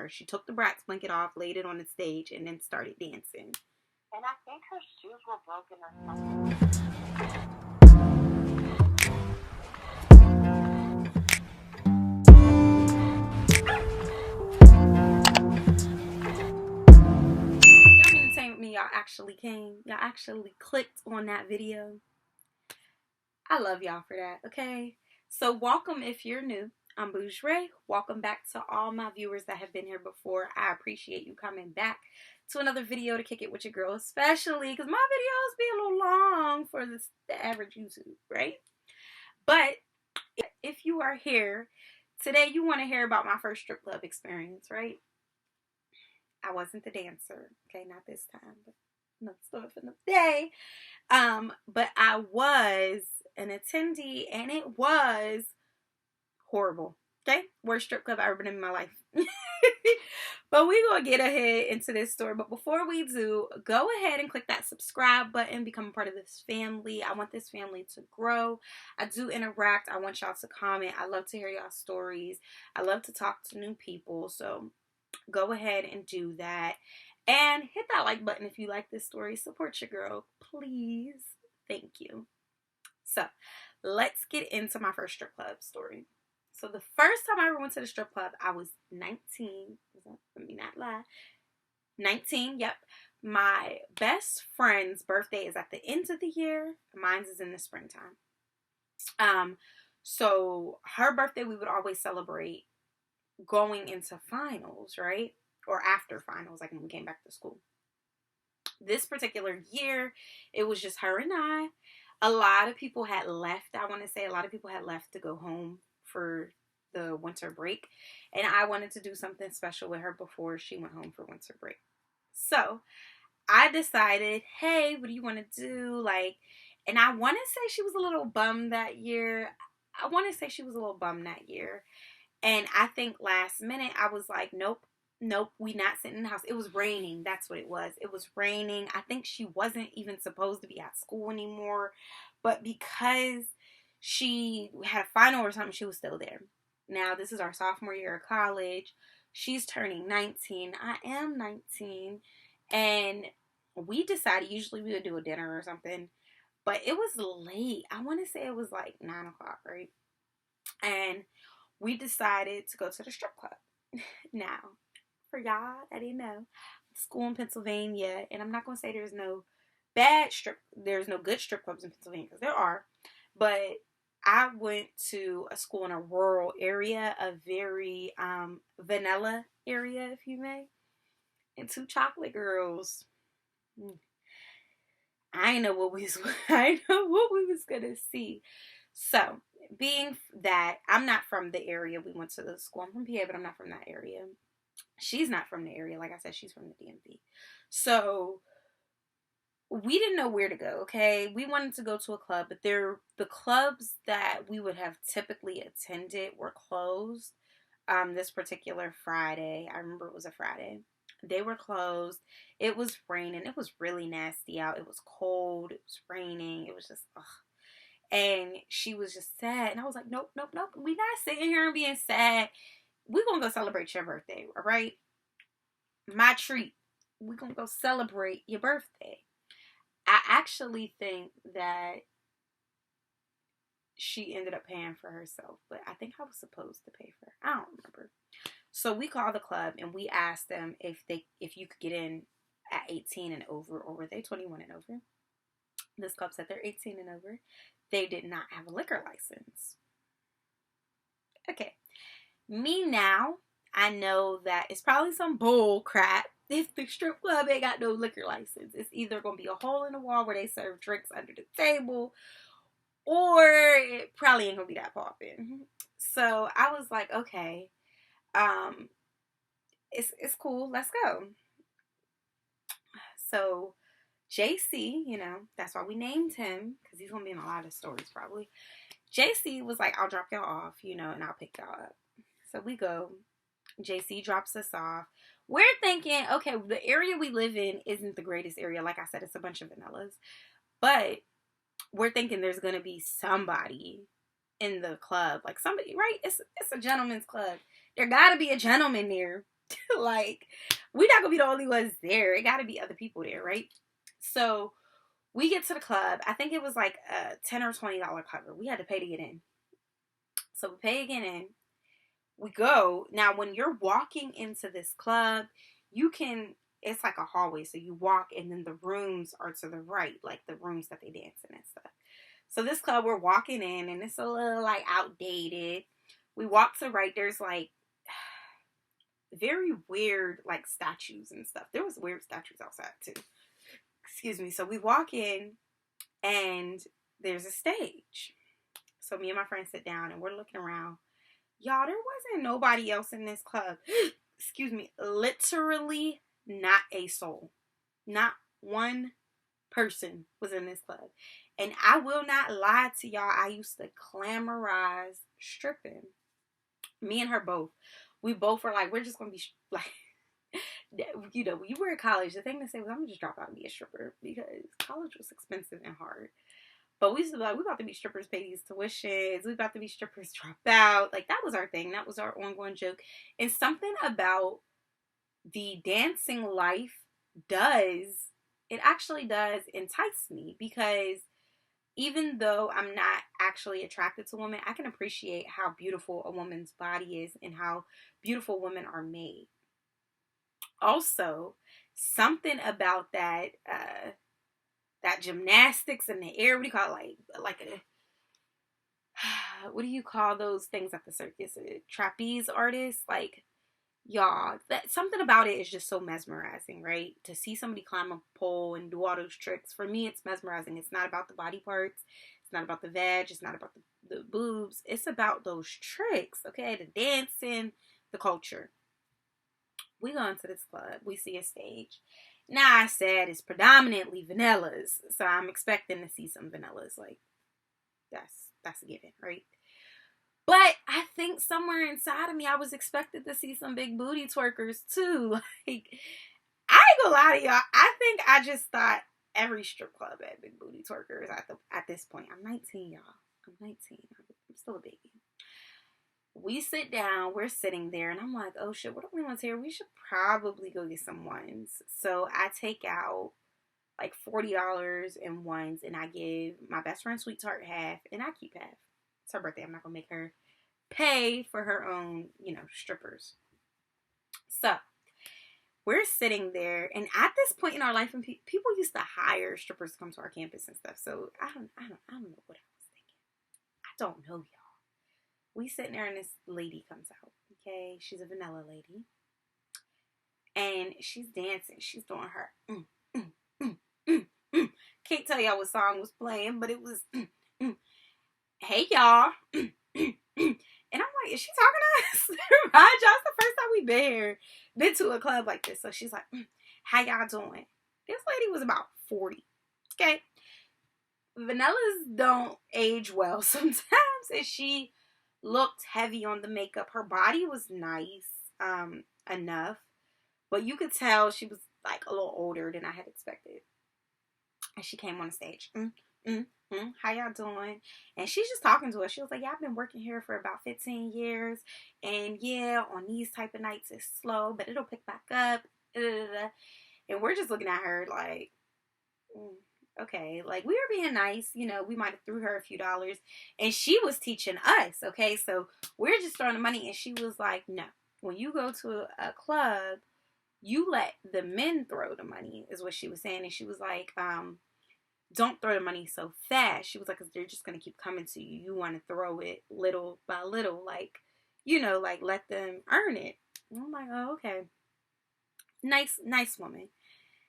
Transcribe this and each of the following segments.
her. She took the Bratz blanket off, laid it on the stage, and then started dancing. And I think her shoes were broken or something. Y'all mean to tell me y'all actually came? Y'all actually clicked on that video? I love y'all for that, okay? So welcome if you're new. I'm Bouge Ray. Welcome back to all my viewers that have been here before. I appreciate you coming back to another video to kick it with your girl, especially because my videos be a little long for the average YouTube, right? But if you are here today, you want to hear about my first strip club experience, right? I wasn't the dancer, okay, not this time, but another story for another day. But I was an attendee, and it was horrible. Okay, worst strip club I've ever been in my life. But we're gonna get ahead into this story. But before we do, go ahead and click that subscribe button, become a part of this family. I want this family to grow. I do interact. I want y'all to comment. I love to hear y'all stories. I love to talk to new people. So go ahead and do that. And hit that like button if you like this story. Support your girl, please. Thank you. So let's get into my first strip club story. So the first time I ever went to the strip club, I was 19. Let me not lie. 19, yep. My best friend's birthday is at the end of the year. Mine's is in the springtime. So her birthday we would always celebrate going into finals, right? Or after finals, like when we came back to school. This particular year, it was just her and I. A lot of people had left. I want to say a lot of people had left to go home for the winter break. And I wanted to do something special with her before she went home for winter break. So I decided, hey, what do you want to do? And I want to say she was a little bummed that year. And I think last minute I was like, nope, we not sitting in the house. It was raining. That's what it was. It was raining. I think she wasn't even supposed to be at school anymore. But because she had a final or something, she was still there. Now, this is our sophomore year of college. She's turning 19. I am 19. And we decided, usually we would do a dinner or something. But it was late. I want to say it was like 9 o'clock, right? And we decided to go to the strip club. Now, for y'all that didn't know, school in Pennsylvania, and I'm not going to say there's no good strip clubs in Pennsylvania, because there are, but I went to a school in a rural area, a very vanilla area, if you may, and two chocolate girls. I know what we was gonna see. So, being that I'm not from the area we went to the school, I'm from PA, but I'm not from that area. She's not from the area. Like I said, she's from the DMV. So we didn't know where to go, okay? We wanted to go to a club, but the clubs that we would have typically attended were closed. This particular Friday, I remember it was a Friday. They were closed. It was raining. It was really nasty out. It was cold. It was raining. It was just, ugh. And she was just sad. And I was like, nope. We not sitting here and being sad. We're going to go celebrate your birthday, all right? My treat. We're going to go celebrate your birthday. I actually think that she ended up paying for herself, but I think I was supposed to pay for her. I don't remember. So we called the club and we asked them if you could get in at 18 and over, or were they 21 and over? This club said they're 18 and over. They did not have a liquor license. Okay. Me now, I know that it's probably some bull crap if the strip club ain't got no liquor license. It's either going to be a hole in the wall where they serve drinks under the table, or it probably ain't going to be that poppin'. So I was like, okay, it's cool. Let's go. So JC, that's why we named him, because he's going to be in a lot of stories probably. JC was like, I'll drop y'all off, and I'll pick y'all up. So we go. JC drops us off. We're thinking, okay, the area we live in isn't the greatest area. Like I said, it's a bunch of vanillas. But we're thinking there's going to be somebody in the club. Like somebody, right? It's a gentleman's club. There got to be a gentleman there. Like, we're not gonna be the only ones there. It gotta be other people there, right? So we get to the club. I think it was like a $10 or $20 cover. We had to pay to get in. So we pay to get in. We go. Now, when you're walking into this club, it's like a hallway. So you walk and then the rooms are to the right, like the rooms that they dance in and stuff. So this club, we're walking in and it's a little like outdated. We walk to the right. There's like very weird like statues and stuff. There was weird statues outside too. Excuse me. So we walk in and there's a stage. So me and my friend sit down and we're looking around. Y'all, there wasn't nobody else in this club. Excuse me. Literally not a soul. Not one person was in this club. And I will not lie to y'all. I used to glamorize stripping. Me and her both. We both were like, we're just going to be like, you know, when you were in college, the thing to say was, I'm going to just drop out and be a stripper because college was expensive and hard. But we used to be like, we about to be strippers, pay these tuitions. We about to be strippers, drop out. Like, that was our thing. That was our ongoing joke. And something about the dancing life it actually does entice me because even though I'm not actually attracted to women, I can appreciate how beautiful a woman's body is and how beautiful women are made. Also, something about that gymnastics in the air, what do you call it? Like a, what do you call those things at the circus? A trapeze artist? Like, y'all, that something about it is just so mesmerizing, right? To see somebody climb a pole and do all those tricks, for me, it's mesmerizing. It's not about the body parts. It's not about the veg. It's not about the boobs. It's about those tricks, okay? The dancing, the culture. We go into this club. We see a stage. Now, I said it's predominantly vanillas, so I'm expecting to see some vanillas. Like, that's a given, right? But I think somewhere inside of me, I was expected to see some big booty twerkers too. Like, I ain't gonna lie to y'all. I think I just thought every strip club had big booty twerkers at this point. I'm 19, y'all. I'm 19. I'm still a baby. We sit down. We're sitting there, and I'm like, oh shit, we're the only ones here. We should probably go get some ones. So I take out like $40 in ones, and I give my best friend Sweet Tart half, and I keep half. It's her birthday. I'm not going to make her pay for her own, strippers. So, we're sitting there, and at this point in our life, and people used to hire strippers to come to our campus and stuff. So, I don't know what I was thinking. I don't know, y'all. We sitting there, and this lady comes out, okay? She's a vanilla lady. And she's dancing. She's doing her, Can't tell y'all what song was playing, but it was, hey y'all. And I'm like, is she talking to us? Right, y'all? It's the first time we've been to a club like this. So she's like, how y'all doing? This lady was about 40. Okay. Vanillas don't age well sometimes. And she looked heavy on the makeup. Her body was nice enough. But you could tell she was like a little older than I had expected. And she came on the stage. How y'all doing? And she's just talking to us. She was like, yeah, I've been working here for about 15 years. And yeah, on these type of nights it's slow, but it'll pick back up. And we're just looking at her like, okay. Like, we were being nice. We might have threw her a few dollars. And she was teaching us, okay? So we're just throwing the money. And she was like, no. When you go to a club, you let the men throw the money, is what she was saying. And she was like, don't throw the money so fast. She was like, because they're just going to keep coming to you. You want to throw it little by little, like, like let them earn it. And I'm like, oh, okay. Nice woman.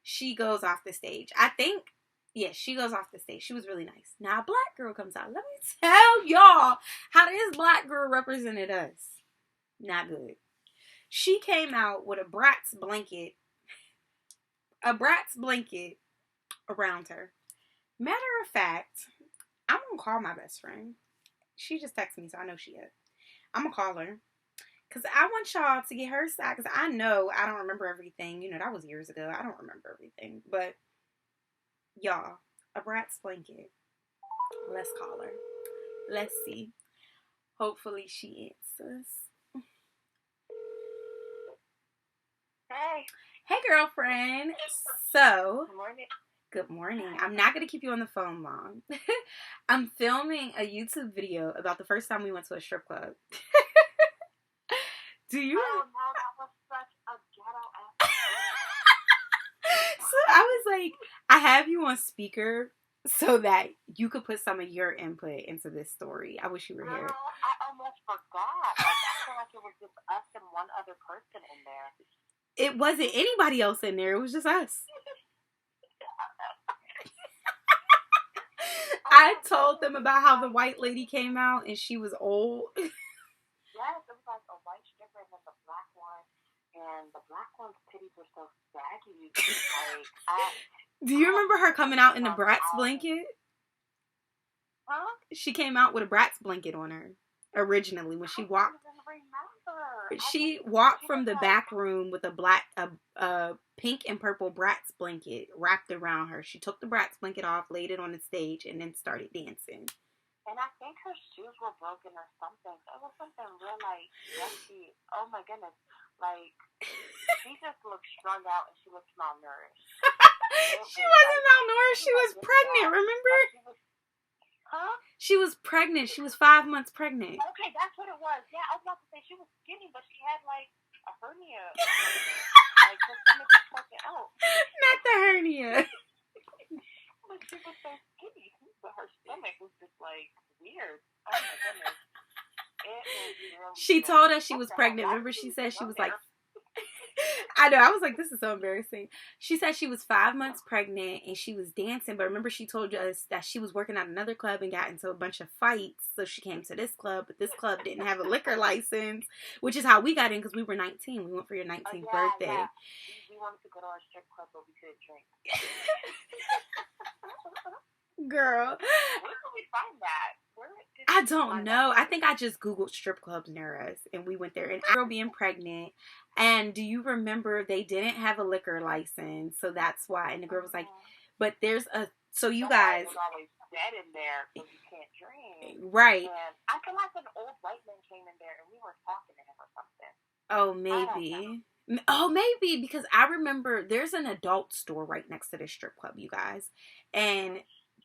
She goes off the stage. I think, yeah, she goes off the stage. She was really nice. Now a black girl comes out. Let me tell y'all how this black girl represented us. Not good. She came out with a Bratz blanket around her. Matter of fact, I'm going to call my best friend. She just texted me, so I know she is. I'm going to call her. Because I want y'all to get her side. Because I know I don't remember everything. That was years ago. I don't remember everything. But, y'all, a Bratz blanket. Let's call her. Let's see. Hopefully she answers. Hey, girlfriend. So, Good morning. good morning. I'm not going to keep you on the phone long. I'm filming a YouTube video about the first time we went to a strip club. Do you? Oh no, that was such a ghetto ass. So I was like, I have you on speaker so that you could put some of your input into this story. I wish you were Girl, here. I almost forgot. Like, I feel like it was just us and one other person in there. It wasn't anybody else in there. It was just us. I told them about how the white lady came out and she was old. Yes, it was like a white stripper and then the black one. And the black one's titties were so saggy. Like, Do you remember her coming out in the Bratz blanket? huh? She came out with a Bratz blanket on her originally when she walked. I don't even remember. She walked from the back room with a pink and purple Bratz blanket wrapped around her. She took the Bratz blanket off, laid it on the stage, and then started dancing. And I think her shoes were broken or something. It was something real, like, yucky. Oh my goodness. Like, she just looked strung out and she looked malnourished. She wasn't malnourished. She was pregnant, remember? Huh? She was pregnant. She was 5 months pregnant. Okay, that's what it was. Yeah, I was about to say she was skinny, but she had, like, a hernia. Like, her stomach was poking out. Not the hernia. But she was so skinny. But her stomach was just, like, weird. Oh, my goodness. It was really She bad. told us she What was the pregnant. hell? Remember, she said she Why was did like, you I know, I was like, this is so embarrassing. She said she was 5 months pregnant and she was dancing, but remember she told us that she was working at another club and got into a bunch of fights, so she came to this club, but this club didn't have a liquor license, which is how we got in because we were 19. We went for your 19th birthday. Yeah. We wanted to go to our strip club, but we couldn't drink. Girl. Where did we find that? I don't know. I think I just Googled strip clubs near us and we went there. And I was being pregnant. And do you remember they didn't have a liquor license? So that's why. And the girl was like, but there's a, so you guys. There's always dead in there, so you can't drink. Right. And I feel like an old white man came in there and we were talking to him or something. Oh, maybe. Oh, maybe. Because I remember there's an adult store right next to the strip club, you guys. And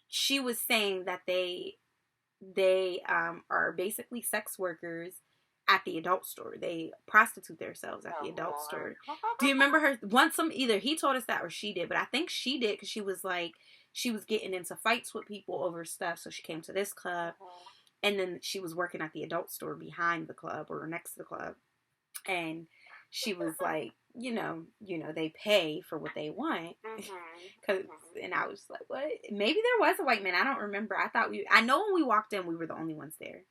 she was saying that they are basically sex workers at the adult store. They prostitute themselves at the adult store. Do you remember her? Either he told us that or she did, but I think she did because she was like, she was getting into fights with people over stuff, so she came to this club, and then she was working at the adult store behind the club or next to the club, and she was like, you know, they pay for what they want. And I was like, what? Maybe there was a white man. I don't remember. I know when we walked in, we were the only ones there.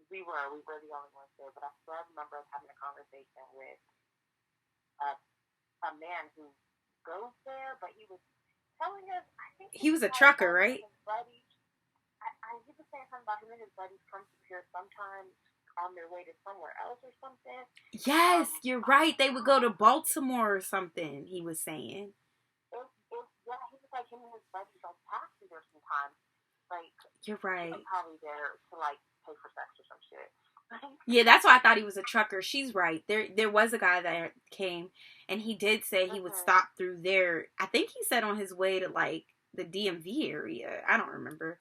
We were the only ones there, but I still remember us having a conversation with a man who goes there, but he was telling us, I think he was a trucker, right? His buddies, he was saying something about him and his buddies come to here sometimes on their way to somewhere else or something. Yes, you're right. They would go to Baltimore or something, he was saying. Yeah, he was like, him and his buddies like taxi there sometimes. Like, you're right. Probably there to like pay for sex or some shit. Yeah, that's why I thought he was a trucker. She's right. There was a guy that came, and he did say he would stop through there. I think he said on his way to like the DMV area. I don't remember.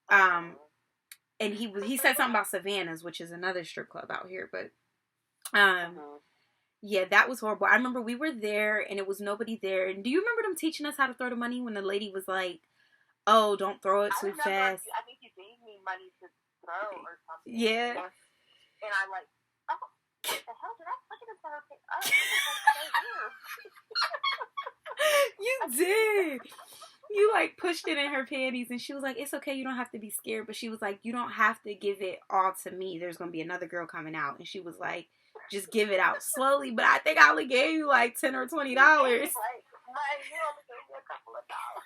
And he said something about Savannah's, which is another strip club out here. But yeah, that was horrible. I remember we were there and it was nobody there. And do you remember them teaching us how to throw the money when the lady was like, "Oh, don't throw it too fast." I think you gave me money to throw or something. Yeah. And I like, oh, what the hell did I look at her pick up? You did. You like pushed it in her panties and she was like, "It's okay, you don't have to be scared." But she was like, "You don't have to give it all to me. There's gonna be another girl coming out." And she was like, "Just give it out slowly." But I think I only gave you like $10 or $20. Like, you only gave me a couple of dollars.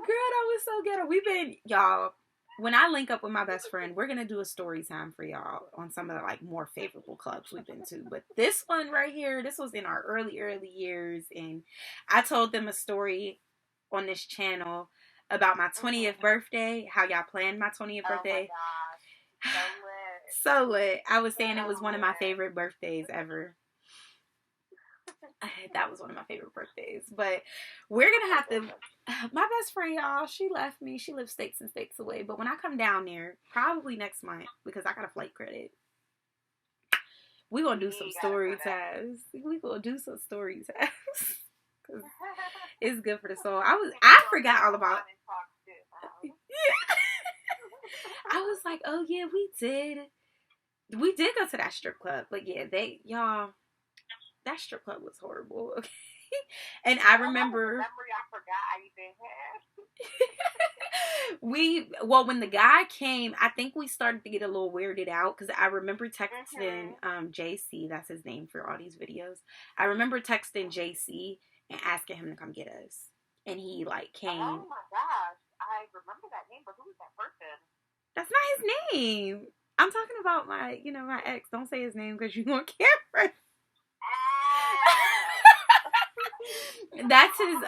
Girl, that was so ghetto. Y'all, when I link up with my best friend, we're gonna do a story time for y'all on some of the like more favorable clubs we've been to. But this one right here, this was in our early years, and I told them a story on this channel about my 20th birthday, how y'all planned my 20th birthday. Oh my gosh. So lit. I was saying it was one of my favorite birthdays ever. That was one of my favorite birthdays. But we're going to have to... My best friend, y'all, she left me. She lives states and states away. But when I come down there, probably next month, because I got a flight credit, we going to do some story times. We going to do some story times. Cause it's good for the soul. I forgot all about it. Yeah. I was like, oh yeah, we did go to that strip club. But yeah, that strip club was horrible. Okay. And I remember I forgot I even had. when the guy came, I think we started to get a little weirded out because I remember texting JC, that's his name for all these videos. I remember texting JC and asking him to come get us. And he came. Oh my gosh. I remember that name, but who was that person? That's not his name. I'm talking about my ex. Don't say his name because you want camera. That's his,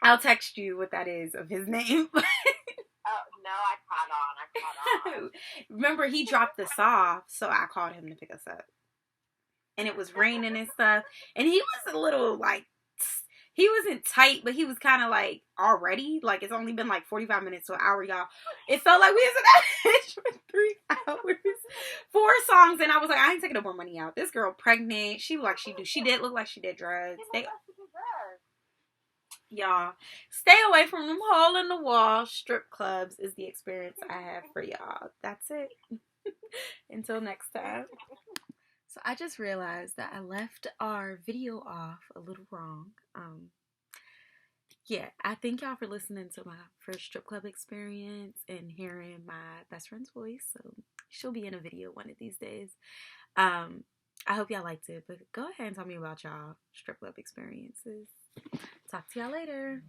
I'll text you what that is of his name. Oh, no, I caught on. Remember, he dropped us off, so I called him to pick us up. And it was raining and stuff. And he was a little, he wasn't tight, but he was kind of, already. It's only been, 45 minutes to an hour, y'all. It felt like we was in that bitch for 3 hours. 4 songs, and I was like, I ain't taking no more money out. This girl pregnant. She looked like she do. She did look like she did drugs. Y'all, stay away from them hole-in-the-wall strip clubs is the experience I have for y'all. That's it. Until next time. So I just realized that I left our video off a little wrong. Yeah, I thank y'all for listening to my first strip club experience and hearing my best friend's voice. So she'll be in a video one of these days. I hope y'all liked it, but go ahead and tell me about y'all strip club experiences. Talk to y'all later.